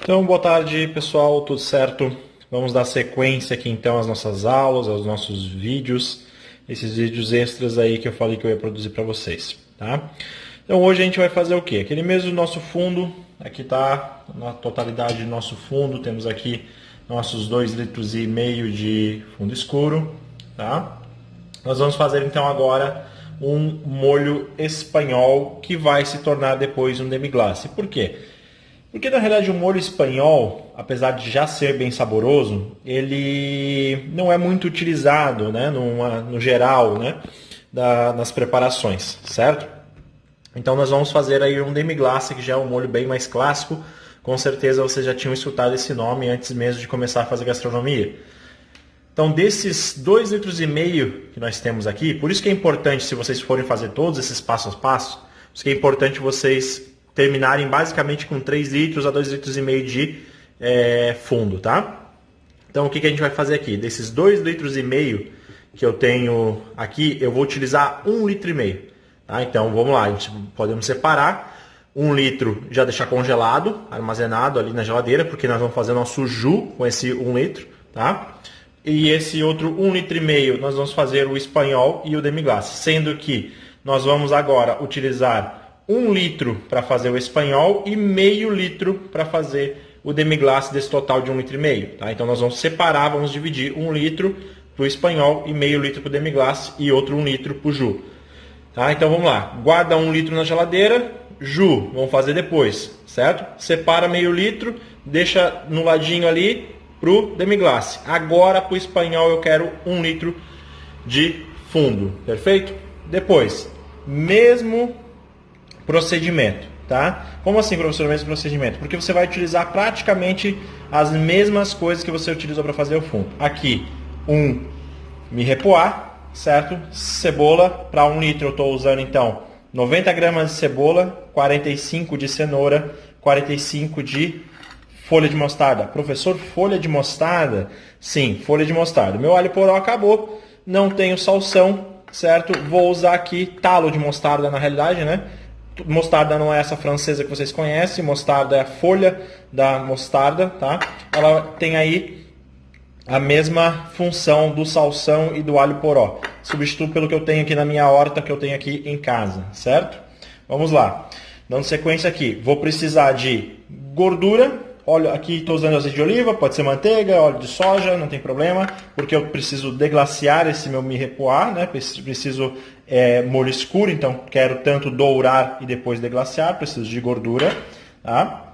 Então, boa tarde, pessoal, tudo certo? Vamos dar sequência aqui então às nossas aulas, aos nossos vídeos, esses vídeos extras aí que eu falei que eu ia produzir para vocês, tá? Então, hoje a gente vai fazer o quê? Aquele mesmo nosso fundo, aqui tá na totalidade do nosso fundo, temos aqui nossos 2,5 litros de fundo escuro, tá? Nós vamos fazer então agora um molho espanhol que vai se tornar depois um demi-glace. Por quê? Porque na realidade o molho espanhol, apesar de já ser bem saboroso, ele não é muito utilizado, né, no geral, né, nas preparações, certo? Então nós vamos fazer aí um demi-glace, que já é um molho bem mais clássico. Com certeza vocês já tinham escutado esse nome antes mesmo de começar a fazer gastronomia. Então desses 2,5 litros que nós temos aqui, por isso que é importante, se vocês forem fazer todos esses passos a passo, por isso que é importante vocês terminarem basicamente com 3 litros a 2,5 litros de fundo, tá? Então o que a gente vai fazer aqui? Desses 2,5 litros que eu tenho aqui, eu vou utilizar 1,5 litro. Tá? Então vamos lá, podemos separar 1 litro, já deixar congelado, armazenado ali na geladeira, porque nós vamos fazer nosso jus com esse 1 litro, tá? E esse outro 1,5 litro nós vamos fazer o espanhol e o demi-glace, sendo que nós vamos agora utilizar 1 litro para fazer o espanhol e meio litro para fazer o demi-glace desse total de 1,5 litro. Tá? Então nós vamos separar, vamos dividir 1 litro para o espanhol e meio litro para o demi-glace e outro 1 litro para o jus. Tá? Então vamos lá, guarda 1 litro na geladeira, jus, vamos fazer depois, certo? Separa meio litro, deixa no ladinho ali para o demi-glace. Agora para o espanhol eu quero 1 litro de fundo, perfeito? Depois, mesmo procedimento, tá? Como assim, professor, mesmo procedimento? Porque você vai utilizar praticamente as mesmas coisas que você utilizou para fazer o fundo. Aqui, um mirepoix, certo? Cebola, para 1 litro eu estou usando então 90 gramas de cebola, 45 de cenoura, 45 de folha de mostarda. Professor, folha de mostarda? Sim, folha de mostarda. Meu alho poró acabou, não tenho salsão, certo? Vou usar aqui talo de mostarda na realidade, né? Mostarda não é essa francesa que vocês conhecem, mostarda é a folha da mostarda, tá? Ela tem aí a mesma função do salsão e do alho poró. Substituo pelo que eu tenho aqui na minha horta, que eu tenho aqui em casa, certo? Vamos lá. Dando sequência aqui, vou precisar de gordura. Óleo, aqui estou usando azeite de oliva, pode ser manteiga, óleo de soja, não tem problema, porque eu preciso deglaciar esse meu mirepoix, né? Preciso molho escuro, então quero tanto dourar e depois deglaciar, preciso de gordura, tá?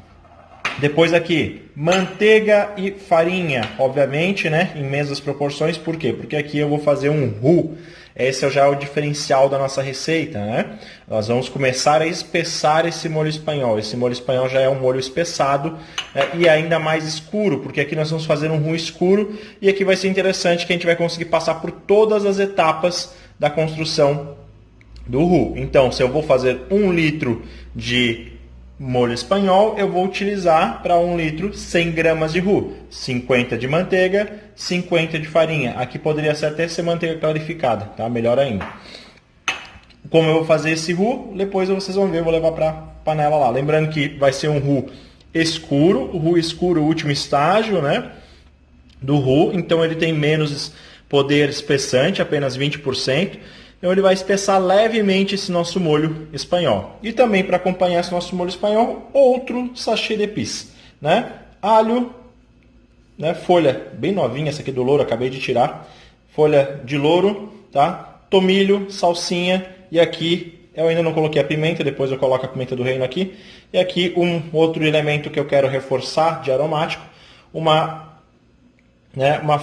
Depois aqui, manteiga e farinha, obviamente, né? Em mesmas proporções, por quê? Porque aqui eu vou fazer um roux. Esse já é o diferencial da nossa receita, né? Nós vamos começar a espessar esse molho espanhol. Esse molho espanhol já é um molho espessado, né? E ainda mais escuro, porque aqui nós vamos fazer um roux escuro. E aqui vai ser interessante que a gente vai conseguir passar por todas as etapas da construção do roux. Então, se eu vou fazer 1 litro de molho espanhol, eu vou utilizar para 1 litro 100 gramas de roux, 50 de manteiga, 50 de farinha. Aqui poderia ser até ser manteiga clarificada, tá? Melhor ainda. Como eu vou fazer esse roux, depois vocês vão ver, eu vou levar para a panela lá. Lembrando que vai ser um roux escuro, o roux escuro, o último estágio, né, do roux, então ele tem menos poder espessante, apenas 20%. Então ele vai espessar levemente esse nosso molho espanhol. E também para acompanhar esse nosso molho espanhol, outro sachê de épices, né? Alho, né? Folha bem novinha, essa aqui do louro, acabei de tirar. Folha de louro, tá? Tomilho, salsinha e aqui eu ainda não coloquei a pimenta, depois eu coloco a pimenta do reino aqui. E aqui um outro elemento que eu quero reforçar de aromático, uma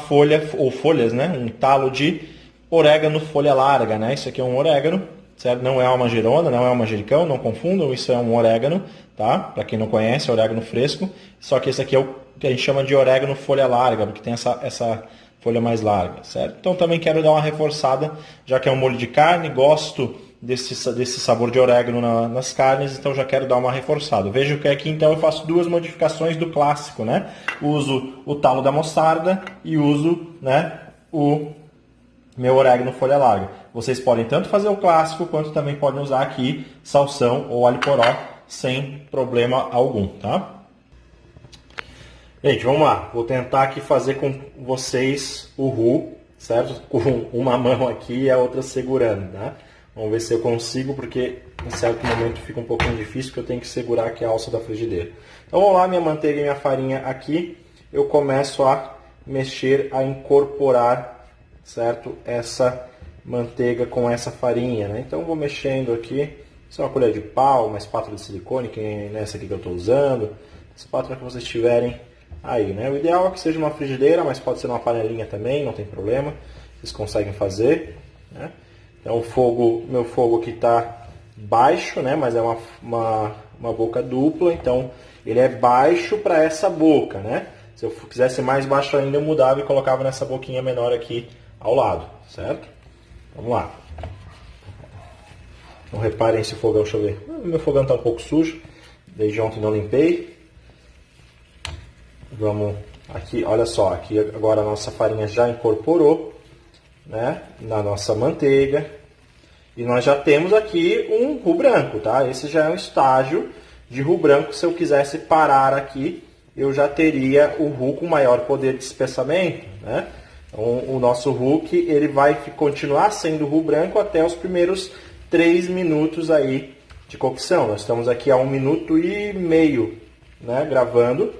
folha ou folhas, né? Um talo de orégano folha larga, né? Isso aqui é um orégano, certo? Não é uma manjerona, não é um manjericão, não confundam, isso é um orégano, tá? Para quem não conhece, é orégano fresco. Só que esse aqui é o que a gente chama de orégano folha larga, porque tem essa folha mais larga, certo? Então também quero dar uma reforçada, já que é um molho de carne, gosto desse sabor de orégano nas carnes, então já quero dar uma reforçada. Veja que aqui então eu faço duas modificações do clássico, né? Uso o talo da mostarda e uso, né, o meu orégano folha larga. Vocês podem tanto fazer o clássico, quanto também podem usar aqui salsão ou alho poró, sem problema algum, tá? Gente, vamos lá. Vou tentar aqui fazer com vocês o roux, certo? Com uma mão aqui e a outra segurando, tá? Vamos ver se eu consigo, porque em certo momento fica um pouquinho difícil, porque eu tenho que segurar aqui a alça da frigideira. Então vamos lá, minha manteiga e minha farinha aqui. Eu começo a mexer, a incorporar, certo? Essa manteiga com essa farinha, né? Então vou mexendo aqui. Isso é uma colher de pau, uma espátula de silicone, que é essa aqui que eu estou usando. Espátula que vocês tiverem aí, né? O ideal é que seja uma frigideira, mas pode ser uma panelinha também, não tem problema. Vocês conseguem fazer, né? Então o fogo, meu fogo aqui está baixo, né? Mas é uma boca dupla, então ele é baixo para essa boca, né? Se eu quisesse mais baixo ainda, eu mudava e colocava nessa boquinha menor aqui ao lado, certo? Vamos lá. Não reparem esse fogão, deixa eu ver. Meu fogão está um pouco sujo, desde ontem não limpei. Vamos aqui, olha só, aqui agora a nossa farinha já incorporou, né, na nossa manteiga. E nós já temos aqui um roux branco, tá? Esse já é um estágio de roux branco. Se eu quisesse parar aqui, eu já teria o roux com maior poder de espessamento, né? Então, o nosso roux, ele vai continuar sendo roux branco até os primeiros 3 minutos aí de cocção. Nós estamos aqui a 1 minuto e meio, né, gravando.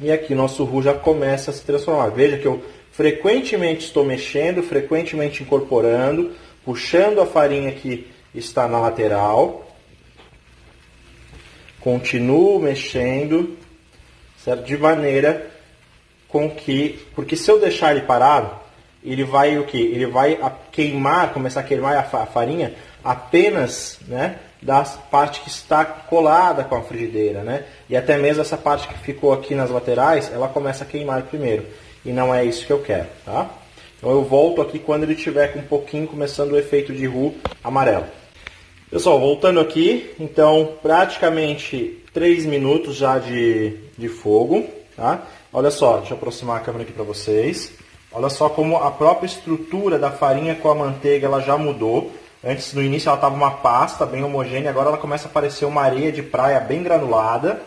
E aqui nosso roux já começa a se transformar. Veja que eu frequentemente estou mexendo, frequentemente incorporando, puxando a farinha que está na lateral. Continuo mexendo, certo? De maneira com que... Porque se eu deixar ele parado, ele vai o quê? Ele vai queimar, começar a queimar a farinha apenas, né, da parte que está colada com a frigideira, né? E até mesmo essa parte que ficou aqui nas laterais, ela começa a queimar primeiro. E não é isso que eu quero, tá? Então eu volto aqui quando ele estiver com um pouquinho começando o efeito de roux amarelo. Pessoal, voltando aqui, então praticamente 3 minutos já de fogo, tá? Olha só, deixa eu aproximar a câmera aqui para vocês. Olha só como a própria estrutura da farinha com a manteiga ela já mudou. Antes, no início, ela estava uma pasta bem homogênea, agora ela começa a parecer uma areia de praia bem granulada,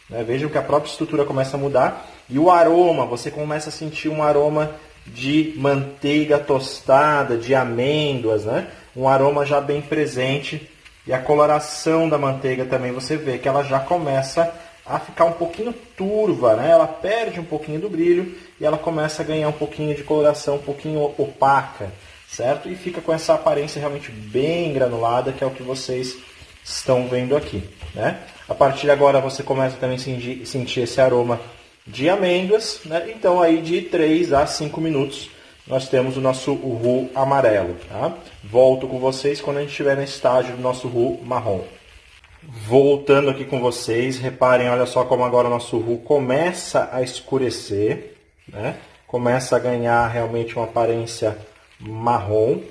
né? Vejam que a própria estrutura começa a mudar. E o aroma, você começa a sentir um aroma de manteiga tostada, de amêndoas, né? Um aroma já bem presente. E a coloração da manteiga também, você vê que ela já começa a ficar um pouquinho turva, né? Ela perde um pouquinho do brilho e ela começa a ganhar um pouquinho de coloração, um pouquinho opaca. Certo? E fica com essa aparência realmente bem granulada, que é o que vocês estão vendo aqui, né? A partir de agora você começa também a sentir esse aroma de amêndoas, né? Então aí de 3 a 5 minutos nós temos o nosso roux amarelo, tá? Volto com vocês quando a gente estiver no estágio do nosso roux marrom. Voltando aqui com vocês, reparem, olha só como agora o nosso roux começa a escurecer, né? Começa a ganhar realmente uma aparência marrom,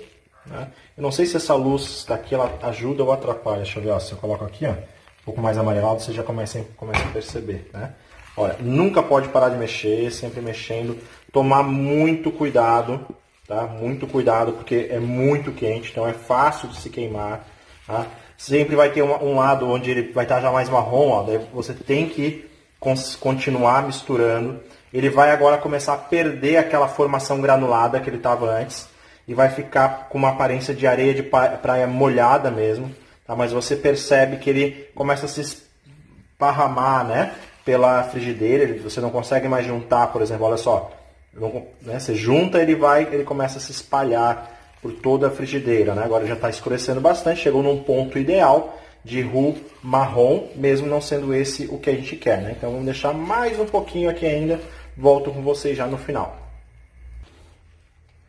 né? Eu não sei se essa luz daqui ela ajuda ou atrapalha. Deixa eu ver, ó, se eu coloco aqui, ó, um pouco mais amarelado, você já começa a perceber, né? Olha, nunca pode parar de mexer, sempre mexendo, tomar muito cuidado, tá? Muito cuidado, porque é muito quente, então é fácil de se queimar, tá? Sempre vai ter um lado onde ele vai estar já mais marrom, ó, daí você tem que continuar misturando. Ele vai agora começar a perder aquela formação granulada que ele estava antes e vai ficar com uma aparência de areia de praia molhada mesmo, tá? Mas você percebe que ele começa a se esparramar, né, pela frigideira, você não consegue mais juntar, por exemplo, olha só, né, você junta, ele começa a se espalhar por toda a frigideira, né? Agora já está escurecendo bastante, chegou num ponto ideal de roux marrom, mesmo não sendo esse o que a gente quer, né? Então vamos deixar mais um pouquinho aqui ainda, volto com vocês já no final.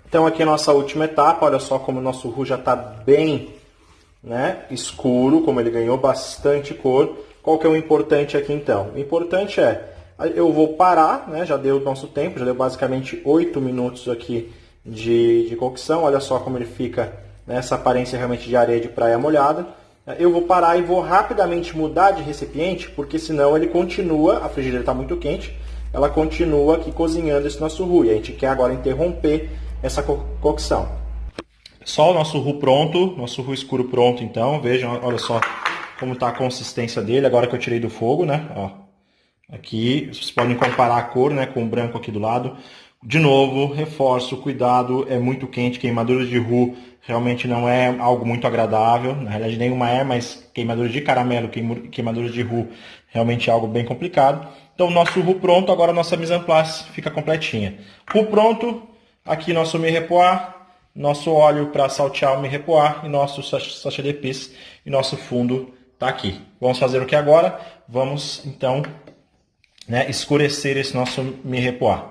Então aqui a nossa última etapa, olha só como o nosso roux já está bem, né, escuro, como ele ganhou bastante cor. Qual que é o importante aqui então? O importante é, eu vou parar, né, já deu o nosso tempo, já deu basicamente 8 minutos aqui de cocção. Olha só como ele fica, né, essa aparência realmente de areia de praia molhada. Eu vou parar e vou rapidamente mudar de recipiente, porque senão ele continua, a frigideira está muito quente, ela continua aqui cozinhando esse nosso roux. E a gente quer agora interromper essa cocção. Só o nosso roux pronto, nosso roux escuro pronto então. Vejam, olha só como está a consistência dele, agora que eu tirei do fogo, né? Ó, Aqui, vocês podem comparar a cor, né, com o branco aqui do lado. De novo, reforço, cuidado, é muito quente, queimadura de roux realmente não é algo muito agradável. Na realidade nenhuma é, mas queimadura de caramelo, queimadura de roux realmente é algo bem complicado. Então nosso roux pronto, agora nossa mise en place fica completinha. Roux pronto, aqui nosso mirepoix, nosso óleo para saltear o mirepoix e nosso sachê d'épices e nosso fundo está aqui. Vamos fazer o que agora? Vamos então, né, escurecer esse nosso mirepoix.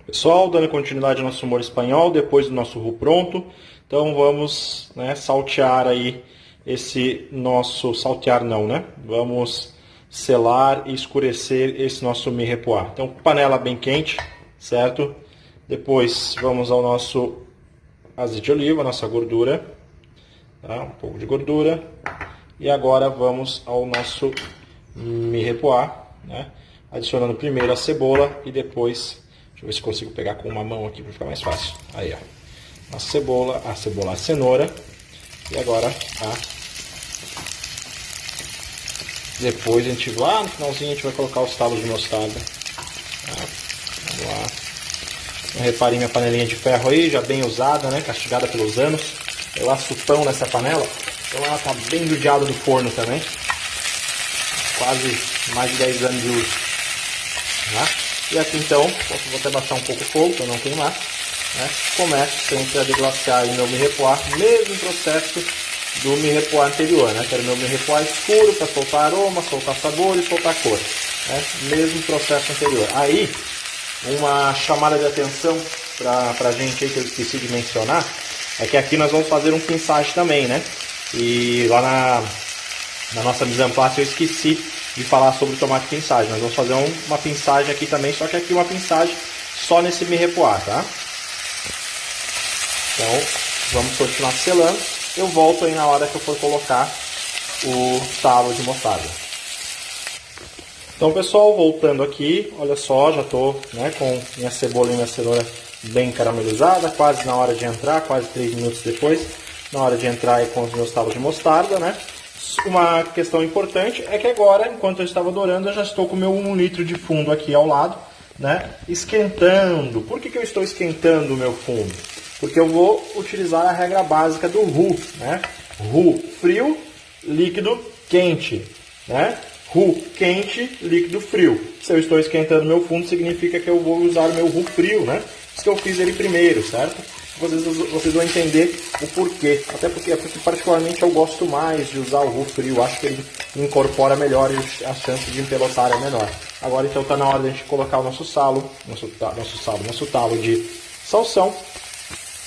Pessoal, dando continuidade ao nosso molho espanhol, depois do nosso roux pronto, então vamos, né, saltear aí esse nosso, saltear não, né? Vamos selar e escurecer esse nosso mirepoix. Então, panela bem quente, certo? Depois vamos ao nosso azeite de oliva, nossa gordura, tá? Um pouco de gordura. E agora vamos ao nosso mirepoix, né? Adicionando primeiro a cebola e depois, deixa eu ver se consigo pegar com uma mão aqui para ficar mais fácil. Aí, ó. A cenoura. E agora depois a gente lá no finalzinho a gente vai colocar os talos de mostarda. Tá? Vamos lá. Então, reparem minha panelinha de ferro aí, já bem usada, né? Castigada pelos anos. Eu asso pão nessa panela, então ela tá bem judiada do forno também. Quase mais de 10 anos de uso. Tá? E aqui então, vou até baixar um pouco o fogo para não queimar. Né? Começo sempre a deglaciar aí meu mirepoix, mesmo processo do mirepoix anterior. Né? Quero meu mirepoix escuro para soltar aroma, soltar sabor e soltar cor. Né? Mesmo processo anterior. Aí, uma chamada de atenção para a gente aí que eu esqueci de mencionar, é que aqui nós vamos fazer um pinçage também, né? E lá na nossa mise en place eu esqueci de falar sobre o tomate pinçagem. Nós vamos fazer uma pinçagem aqui também, só que aqui uma pinçagem só nesse mirepoix, tá? Então, vamos continuar selando. Eu volto aí na hora que eu for colocar o talo de mostarda. Então, pessoal, voltando aqui, olha só, já estou, né, com minha cebola e minha cenoura bem caramelizada, quase na hora de entrar, quase 3 minutos depois, na hora de entrar aí com os meus talos de mostarda, né? Uma questão importante é que agora, enquanto eu estava dourando, eu já estou com o meu 1 litro de fundo aqui ao lado, né, esquentando. Por que eu estou esquentando o meu fundo? Porque eu vou utilizar a regra básica do roux, né? Roux frio, líquido quente, né? Roux quente, líquido frio. Se eu estou esquentando meu fundo, significa que eu vou usar o meu roux frio, né? Por isso que eu fiz ele primeiro, certo? Vocês vão entender o porquê. Até porque particularmente eu gosto mais de usar o roux frio. Acho que ele incorpora melhor e a chance de empelotar é menor. Agora então está na hora de a gente colocar o nosso nosso talo de salsão,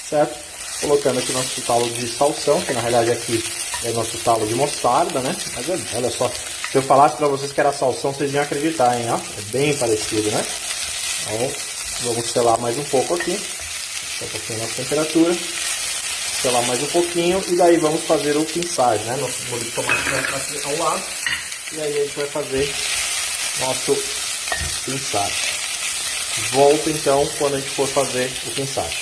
certo? Colocando aqui o nosso talo de salsão, que na realidade aqui é o nosso talo de mostarda, né? Mas olha só, se eu falasse para vocês que era salsão, vocês iam acreditar, hein? Ó, é bem parecido, né? Então, vamos selar mais um pouco aqui. Deixar um pouquinho a nossa temperatura. Selar mais um pouquinho e daí vamos fazer o pinçagem, né? Nosso molho de tomate vai ficar aqui ao lado. E aí a gente vai fazer nosso pinçagem. Volto então quando a gente for fazer o pinçagem.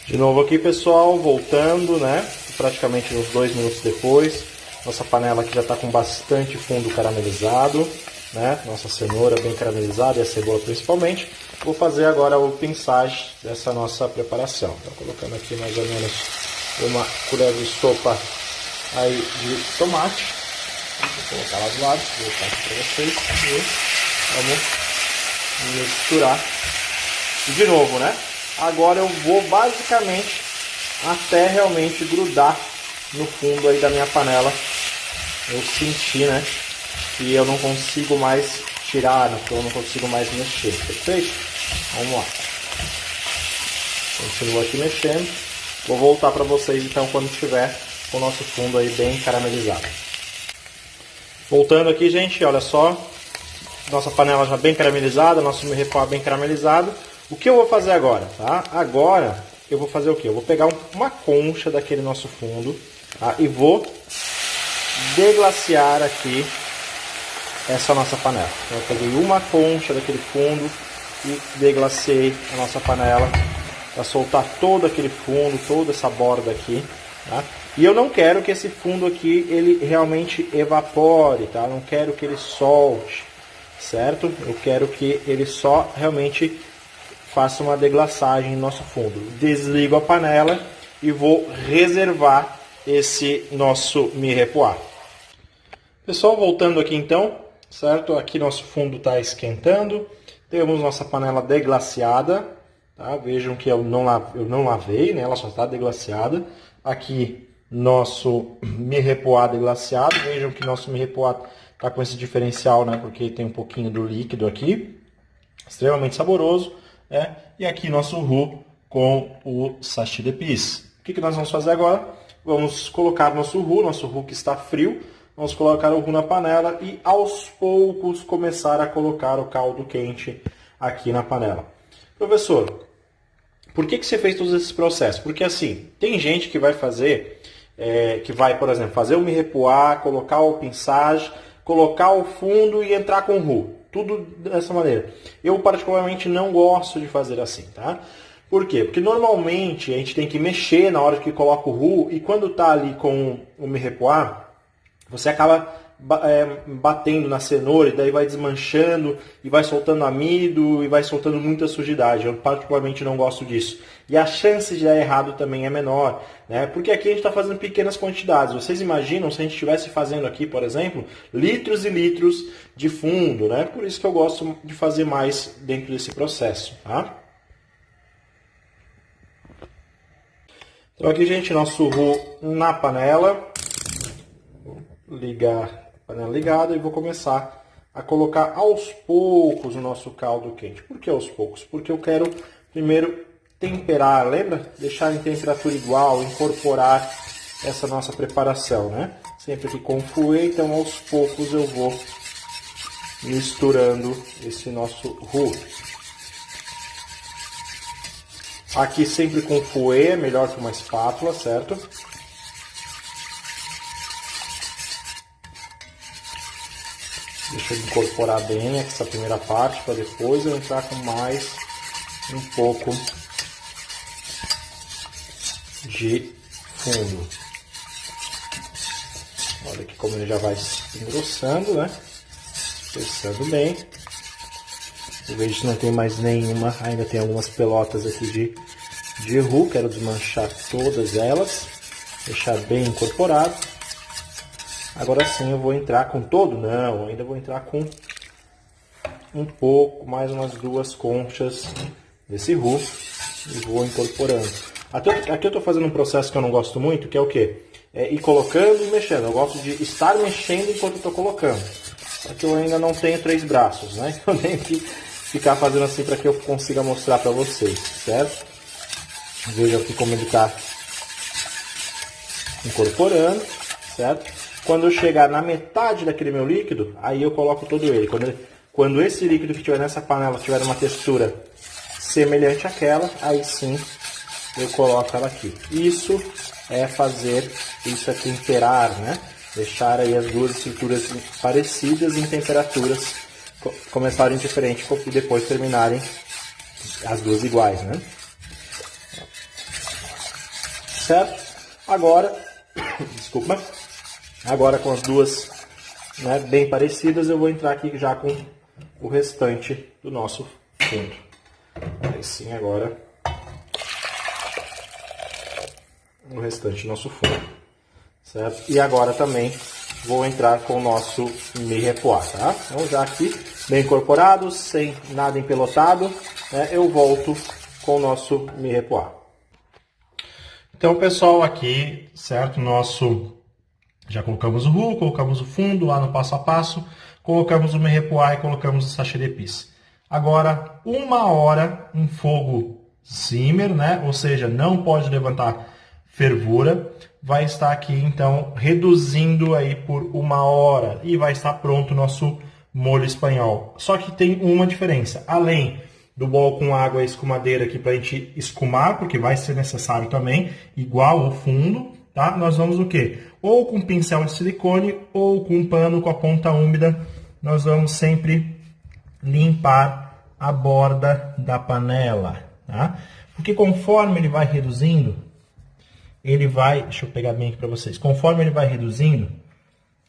De novo aqui, pessoal, voltando, né? Praticamente uns 2 minutos depois. Nossa panela aqui já está com bastante fundo caramelizado, né? Nossa cenoura bem caramelizada e a cebola principalmente. Vou fazer agora o pinçagem dessa nossa preparação. Então, colocando aqui mais ou menos uma colher de sopa aí de tomate. Vou colocar lá do lado, vou colocar aqui para vocês. E vamos misturar. E de novo, né? Agora eu vou basicamente até realmente grudar no fundo aí da minha panela. Eu senti, né, que eu não consigo mais tirar, que eu não consigo mais mexer, perfeito? Vamos lá. Continuo aqui mexendo. Vou voltar para vocês então quando tiver o nosso fundo aí bem caramelizado. Voltando aqui, gente, olha só. Nossa panela já bem caramelizada, nosso mirepoix bem caramelizado. O que eu vou fazer agora, tá? Agora eu vou fazer o quê? Eu vou pegar uma concha daquele nosso fundo, tá? E vou deglaciar aqui essa nossa panela. Então, eu peguei uma concha daquele fundo e deglaciei a nossa panela para soltar todo aquele fundo, toda essa borda aqui, tá? E eu não quero que esse fundo aqui ele realmente evapore, tá? Eu não quero que ele solte, certo? Eu quero que ele só realmente faça uma deglaçagem no nosso fundo. Desligo a panela e vou reservar esse nosso mirepoix. Pessoal, voltando aqui então, certo? Aqui nosso fundo está esquentando. Temos nossa panela deglaciada, tá? Vejam que eu não lavei, né? Ela só está deglaciada. Aqui nosso mirepoix deglaciado. Vejam que nosso mirepoix está com esse diferencial, né? Porque tem um pouquinho do líquido aqui, extremamente saboroso, né? E aqui nosso roux com o sachê d'épices. O que nós vamos fazer agora? Vamos colocar nosso roux que está frio. Vamos colocar o roux na panela e aos poucos começar a colocar o caldo quente aqui na panela. Professor, por que você fez todos esses processos? Porque assim, tem gente que vai fazer, por exemplo, fazer o mirepoix, colocar o pinçage, colocar o fundo e entrar com o roux. Tudo dessa maneira. Eu particularmente não gosto de fazer assim, tá? Por quê? Porque normalmente a gente tem que mexer na hora que coloca o roux e quando está ali com o mirepoix, você acaba batendo na cenoura e daí vai desmanchando e vai soltando amido e vai soltando muita sujidade. Eu particularmente não gosto disso. E a chance de dar errado também é menor, né? Porque aqui a gente está fazendo pequenas quantidades. Vocês imaginam se a gente estivesse fazendo aqui, por exemplo, litros e litros de fundo, né? Por isso que eu gosto de fazer mais dentro desse processo, tá? Então aqui, gente, nosso roux na panela. Ligar a panela ligada e vou começar a colocar aos poucos o nosso caldo quente. Por que aos poucos? Porque eu quero primeiro temperar, lembra? Deixar em temperatura igual, incorporar essa nossa preparação, né? Sempre aqui com fouet, então aos poucos eu vou misturando esse nosso roux. Aqui sempre com fouet, é melhor que uma espátula, certo? Deixa eu incorporar bem essa primeira parte para depois eu entrar com mais um pouco de fundo. Olha aqui como ele já vai engrossando, né? Espessando bem. Eu vejo que não tem mais nenhuma, ainda tem algumas pelotas aqui de roux. Quero desmanchar todas elas, deixar bem incorporado. Agora sim eu vou entrar com todo? Não, ainda vou entrar com um pouco, mais umas 2 conchas desse roux e vou incorporando. Aqui eu estou fazendo um processo que eu não gosto muito, que é o quê? É ir colocando e mexendo. Eu gosto de estar mexendo enquanto eu estou colocando. Só que eu ainda não tenho 3 braços, né? Eu tenho que ficar fazendo assim para que eu consiga mostrar para vocês, certo? Veja aqui como ele está incorporando, certo? Quando eu chegar na metade daquele meu líquido, aí eu coloco todo ele. Quando esse líquido que tiver nessa panela tiver uma textura semelhante àquela, aí sim eu coloco ela aqui. Isso é temperar, né? Deixar aí as duas estruturas parecidas em temperaturas, começarem diferentes e depois terminarem as duas iguais, né? Certo? Agora, desculpa. Agora com as duas, né, bem parecidas, eu vou entrar aqui já com o restante do nosso fundo. Aí sim, agora o restante do nosso fundo, certo? E agora também vou entrar com o nosso mirepoix, tá? Então já aqui, bem incorporado, sem nada empelotado, né, eu volto com o nosso mirepoix. Então, pessoal, aqui, certo? Já colocamos o roux, colocamos o fundo lá no passo a passo, colocamos o mirepoix e colocamos o sachê d'épices. Agora, 1 hora em fogo simmer, né? Ou seja, não pode levantar fervura. Vai estar aqui, então, reduzindo aí por 1 hora e vai estar pronto o nosso molho espanhol. Só que tem uma diferença. Além do bol com água e escumadeira aqui para a gente escumar, porque vai ser necessário também, igual o fundo, tá? Nós vamos o quê? Ou com pincel de silicone ou com um pano com a ponta úmida, nós vamos sempre limpar a borda da panela, tá? Porque conforme ele vai reduzindo, deixa eu pegar bem aqui para vocês, conforme ele vai reduzindo,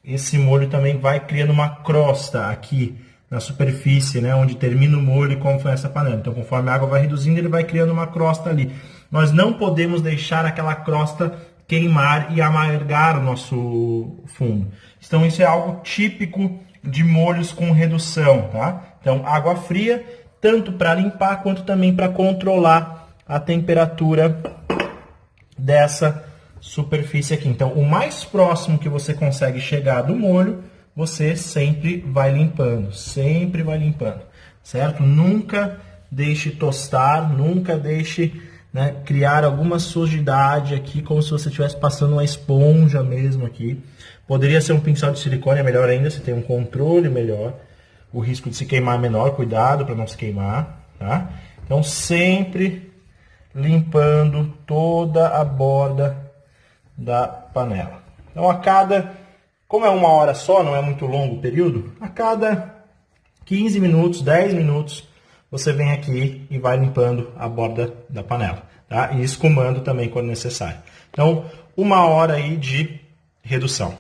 esse molho também vai criando uma crosta aqui na superfície, né, onde termina o molho e como foi essa panela. Então, conforme a água vai reduzindo, ele vai criando uma crosta ali. Nós não podemos deixar aquela crosta queimar e amargar o nosso fundo. Então, isso é algo típico de molhos com redução, tá? Então, água fria, tanto para limpar quanto também para controlar a temperatura dessa superfície aqui. Então, o mais próximo que você consegue chegar do molho, você sempre vai limpando, certo? Nunca deixe tostar, nunca deixe, né, criar alguma sujidade aqui, como se você estivesse passando uma esponja mesmo aqui. Poderia ser um pincel de silicone, é melhor ainda, você tem um controle melhor. O risco de se queimar é menor, cuidado para não se queimar, tá? Então, sempre limpando toda a borda da panela. Então, como é uma hora só, não é muito longo o período, a cada 15 minutos, 10 minutos, você vem aqui e vai limpando a borda da panela, tá? E escumando também quando necessário. Então, 1 hora aí de redução.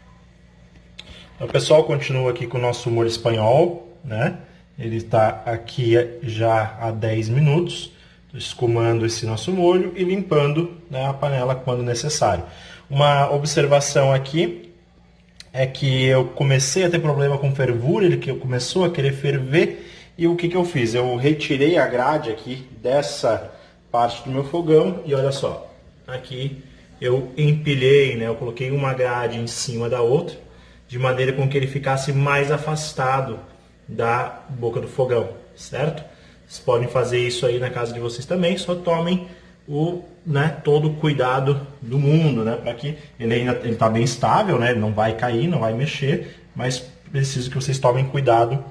Então, pessoal, continua aqui com o nosso molho espanhol, né? Ele está aqui já há 10 minutos, escumando esse nosso molho e limpando, né, a panela quando necessário. Uma observação aqui é que eu comecei a ter problema com fervura, ele começou a querer ferver, e o que eu fiz? Eu retirei a grade aqui dessa parte do meu fogão e olha só, aqui eu empilhei, né, eu coloquei uma grade em cima da outra, de maneira com que ele ficasse mais afastado da boca do fogão, certo? Vocês podem fazer isso aí na casa de vocês também, só tomem todo o cuidado do mundo, né? Para que ele está bem estável, né? Ele não vai cair, não vai mexer, mas preciso que vocês tomem cuidado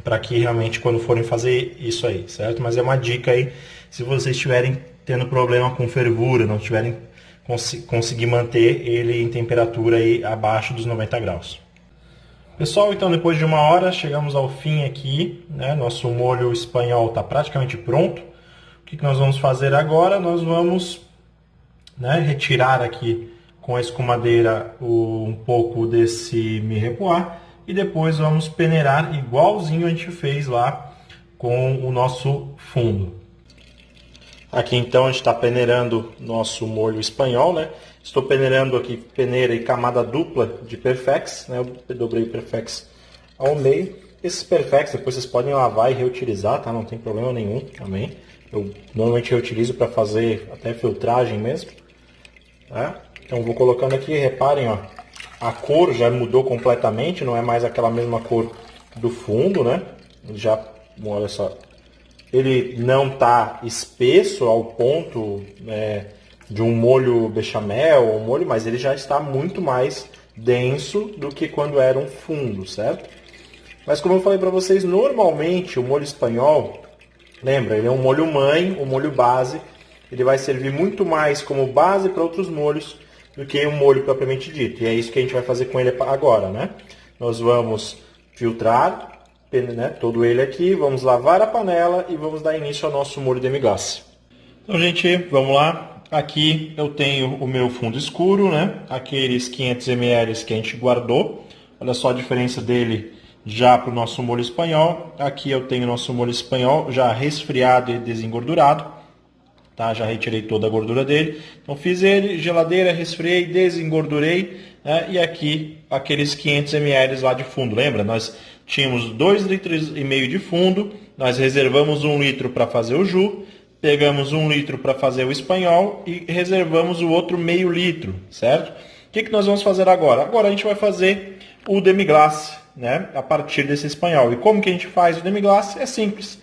para que realmente quando forem fazer isso aí, certo? Mas é uma dica aí, se vocês estiverem tendo problema com fervura, não tiverem conseguir manter ele em temperatura aí abaixo dos 90 graus. Pessoal, então depois de 1 hora chegamos ao fim aqui, né? Nosso molho espanhol está praticamente pronto. O que nós vamos fazer agora? Nós vamos, né, retirar aqui com a escumadeira um pouco desse mirepoix e depois vamos peneirar igualzinho a gente fez lá com o nosso fundo. Aqui então a gente está peneirando nosso molho espanhol, né? Estou peneirando aqui peneira e camada dupla de Perfex, né? Eu dobrei o Perfex ao meio. Esses Perfex depois vocês podem lavar e reutilizar, tá? Não tem problema nenhum também. Eu normalmente reutilizo para fazer até filtragem mesmo, tá? Então vou colocando aqui, reparem, ó, a cor já mudou completamente, não é mais aquela mesma cor do fundo, né? Já, olha só. Ele não está espesso ao ponto, né, de um molho bechamel ou molho, mas ele já está muito mais denso do que quando era um fundo, certo? Mas como eu falei para vocês, normalmente o molho espanhol, lembra, ele é um molho mãe, um molho base, ele vai servir muito mais como base para outros molhos do que um molho propriamente dito. E é isso que a gente vai fazer com ele agora, né? Nós vamos filtrar, né, todo ele aqui, vamos lavar a panela e vamos dar início ao nosso molho demi-glace. Então, gente, vamos lá. Aqui eu tenho o meu fundo escuro, né? Aqueles 500 ml que a gente guardou. Olha só a diferença dele já para o nosso molho espanhol. Aqui eu tenho o nosso molho espanhol já resfriado e desengordurado. Tá? Já retirei toda a gordura dele. Então fiz ele, geladeira, resfriei, desengordurei. Né? E aqui aqueles 500 ml lá de fundo. Lembra? Nós tínhamos 2,5 litros de fundo, nós reservamos 1 litro para fazer o jus, pegamos 1 litro para fazer o espanhol e reservamos o outro meio litro, certo? O que nós vamos fazer agora? Agora a gente vai fazer o demi-glace, né, a partir desse espanhol. E como que a gente faz o demi-glace? É simples.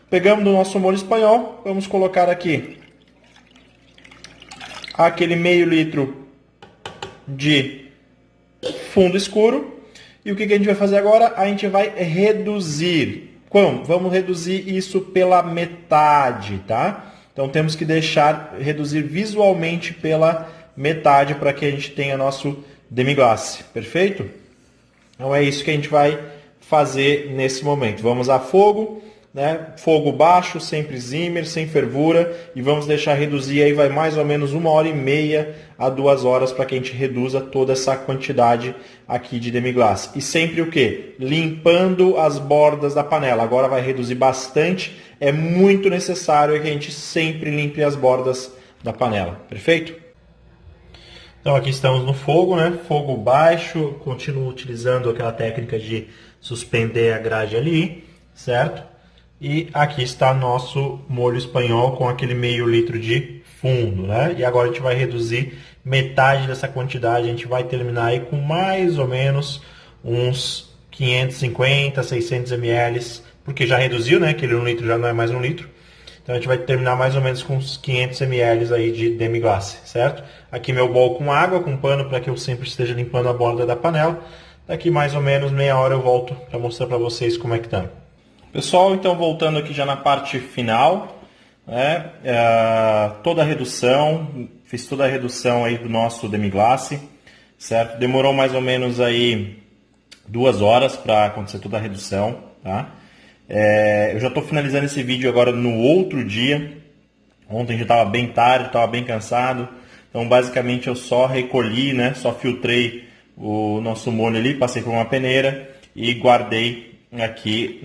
Pegamos do nosso molho espanhol, vamos colocar aqui aquele meio litro de fundo escuro. E o que a gente vai fazer agora? A gente vai reduzir. Como? Vamos reduzir isso pela metade, tá? Então temos que reduzir visualmente pela metade para que a gente tenha nosso demi-glace, perfeito? Então é isso que a gente vai fazer nesse momento. Vamos a fogo, né? Fogo baixo, sempre zimmer, sem fervura, e vamos deixar reduzir aí, vai mais ou menos 1h30 a 2 horas para que a gente reduza toda essa quantidade aqui de demi-glace. E sempre o que? Limpando as bordas da panela. Agora vai reduzir bastante, é muito necessário que a gente sempre limpe as bordas da panela, perfeito? Então aqui estamos no fogo, né? Fogo baixo, continuo utilizando aquela técnica de suspender a grade ali, certo? E aqui está nosso molho espanhol com aquele meio litro de fundo, né? E agora a gente vai reduzir metade dessa quantidade, a gente vai terminar aí com mais ou menos uns 550, 600 ml, porque já reduziu, né? Aquele 1 litro já não é mais 1 litro. Então a gente vai terminar mais ou menos com uns 500 ml aí de demi-glace, certo? Aqui meu bowl com água, com pano, para que eu sempre esteja limpando a borda da panela. Daqui mais ou menos meia hora eu volto para mostrar para vocês como é que tá. Pessoal, então voltando aqui já na parte final, né? Toda a redução, fiz toda a redução aí do nosso demi-glace, certo? Demorou mais ou menos aí 2 horas para acontecer toda a redução, tá? Eu já estou finalizando esse vídeo agora no outro dia. Ontem já estava bem tarde, estava bem cansado. Então basicamente eu só recolhi, né? Só filtrei o nosso molho ali, passei por uma peneira e guardei aqui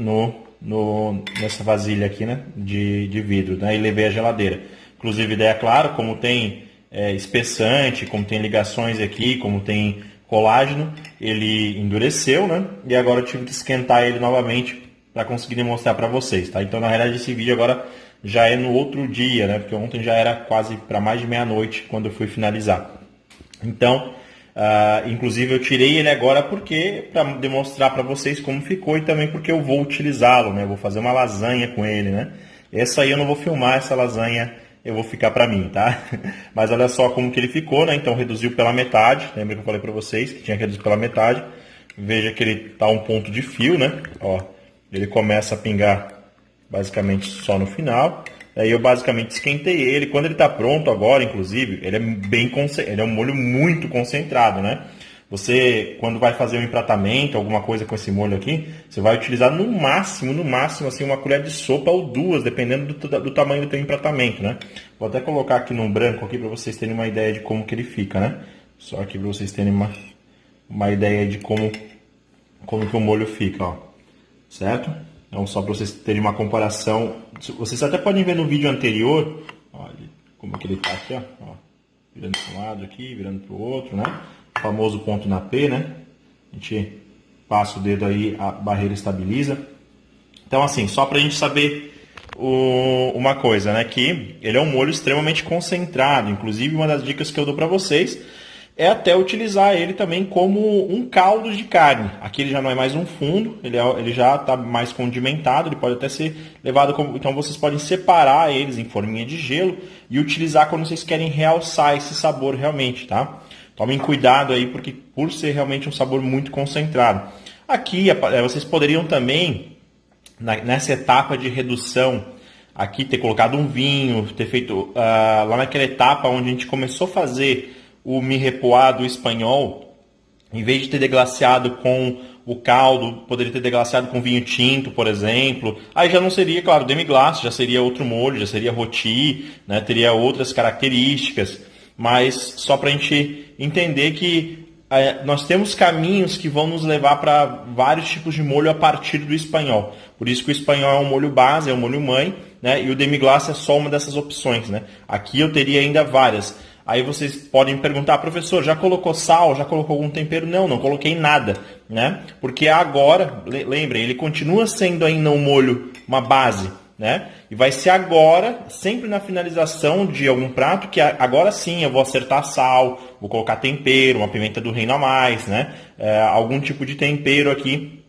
nessa vasilha aqui, né? De vidro, né? E levei à geladeira. Inclusive, ideia claro, como tem espessante, como tem ligações aqui, como tem colágeno, ele endureceu, né? E agora eu tive que esquentar ele novamente para conseguir demonstrar para vocês, tá? Então, na realidade, esse vídeo agora já é no outro dia, né? Porque ontem já era quase para mais de meia-noite quando eu fui finalizar. Então, inclusive eu tirei ele agora porque para demonstrar para vocês como ficou e também porque eu vou utilizá-lo, né? Eu vou fazer uma lasanha com ele, né? Essa aí eu não vou filmar, essa lasanha eu vou ficar para mim, tá? Mas olha só como que ele ficou, né? Então reduziu pela metade, lembra que eu falei para vocês que tinha que reduzir pela metade. Veja que ele tá um ponto de fio, né? Ó, ele começa a pingar basicamente só no final. Aí eu basicamente esquentei ele. Quando ele está pronto agora, inclusive, ele é um molho muito concentrado, né? Você, quando vai fazer um empratamento, alguma coisa com esse molho aqui, você vai utilizar no máximo, assim, uma colher de sopa ou 2, dependendo do tamanho do teu empratamento, né? Vou até colocar aqui num branco aqui para vocês terem uma ideia de como que ele fica, né? Só aqui para vocês terem uma ideia de como que o molho fica, ó. Certo? Então, só para vocês terem uma comparação, vocês até podem ver no vídeo anterior, olha como que ele está aqui, ó, virando para um lado aqui, virando para o outro, né? O famoso ponto na P, né? A gente passa o dedo aí, a barreira estabiliza. Então, assim, só para a gente saber uma coisa, né? Que ele é um molho extremamente concentrado. Inclusive, uma das dicas que eu dou para vocês é até utilizar ele também como um caldo de carne. Aqui ele já não é mais um fundo, ele já está mais condimentado, ele pode até ser levado como... Então vocês podem separar eles em forminha de gelo e utilizar quando vocês querem realçar esse sabor realmente, tá? Tomem cuidado aí, porque por ser realmente um sabor muito concentrado. Aqui vocês poderiam também, nessa etapa de redução, aqui ter colocado um vinho, ter feito lá naquela etapa onde a gente começou a fazer o mirepoix espanhol, em vez de ter deglaciado com o caldo, poderia ter deglaciado com vinho tinto, por exemplo. Aí já não seria, claro, demi-glace, já seria outro molho, já seria rôti, né? Teria outras características. Mas só para a gente entender que nós temos caminhos que vão nos levar para vários tipos de molho a partir do espanhol. Por isso que o espanhol é um molho base, é um molho mãe, né? E o demi-glace é só uma dessas opções, né? Aqui eu teria ainda várias. Aí vocês podem perguntar, professor, já colocou sal, já colocou algum tempero? Não, não coloquei nada, né? Porque agora, lembrem, ele continua sendo ainda um molho, uma base, né? E vai ser agora, sempre na finalização de algum prato, que agora sim eu vou acertar sal, vou colocar tempero, uma pimenta do reino a mais, né? Algum tipo de tempero aqui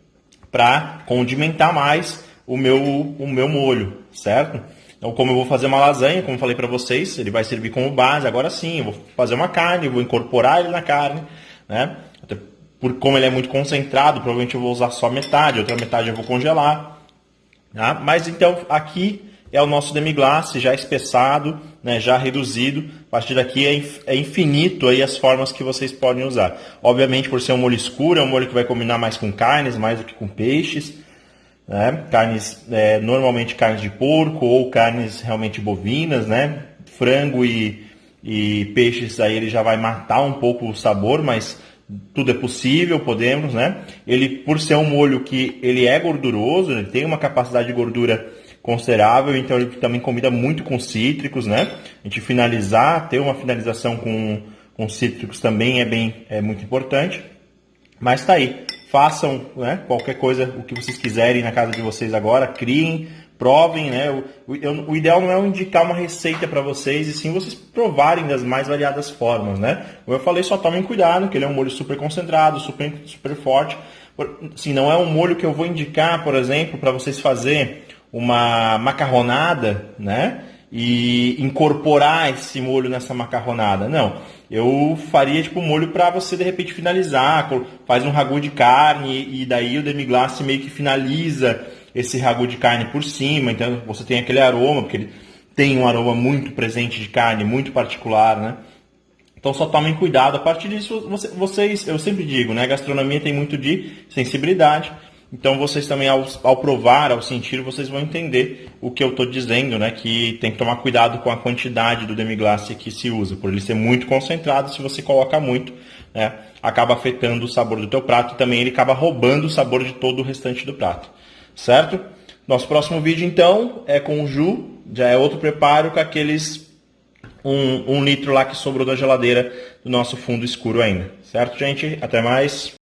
para condimentar mais o meu molho, certo? Então, como eu vou fazer uma lasanha, como eu falei para vocês, ele vai servir como base. Agora sim, eu vou fazer uma carne, vou incorporar ele na carne, né? Até como ele é muito concentrado, provavelmente eu vou usar só metade, outra metade eu vou congelar. Tá? Mas então, aqui é o nosso demi-glace já espessado, né? Já reduzido. A partir daqui é infinito aí as formas que vocês podem usar. Obviamente, por ser um molho escuro, é um molho que vai combinar mais com carnes, mais do que com peixes. né? Carnes, normalmente carnes de porco ou carnes realmente bovinas, né? Frango e peixes aí ele já vai matar um pouco o sabor, mas tudo é possível, podemos, né? Ele, por ser um molho que ele é gorduroso, ele tem uma capacidade de gordura considerável, então ele também combina muito com cítricos, né? A gente finalizar, ter uma finalização com cítricos também é muito importante. Mas tá aí, façam, né, qualquer coisa, o que vocês quiserem na casa de vocês agora, criem, provem, né? O ideal não é eu indicar uma receita para vocês, e sim vocês provarem das mais variadas formas, né? Como eu falei, só tomem cuidado, que ele é um molho super concentrado, super forte. Assim, não é um molho que eu vou indicar, por exemplo, para vocês fazer uma macarronada, né? E incorporar esse molho nessa macarronada. Não, eu faria tipo um molho para você de repente finalizar, faz um ragu de carne e daí o demi-glace meio que finaliza esse ragu de carne por cima, então você tem aquele aroma, porque ele tem um aroma muito presente de carne, muito particular, né? Então só tomem cuidado. A partir disso, vocês, eu sempre digo, né? A gastronomia tem muito de sensibilidade. Então vocês também, ao provar, ao sentir, vocês vão entender o que eu estou dizendo, né? Que tem que tomar cuidado com a quantidade do demi-glace que se usa, por ele ser muito concentrado. Se você coloca muito, né, acaba afetando o sabor do teu prato e também ele acaba roubando o sabor de todo o restante do prato, certo? Nosso próximo vídeo, então, é com o Ju, já é outro preparo com aqueles 1 litro lá que sobrou da geladeira do nosso fundo escuro ainda, certo, gente? Até mais!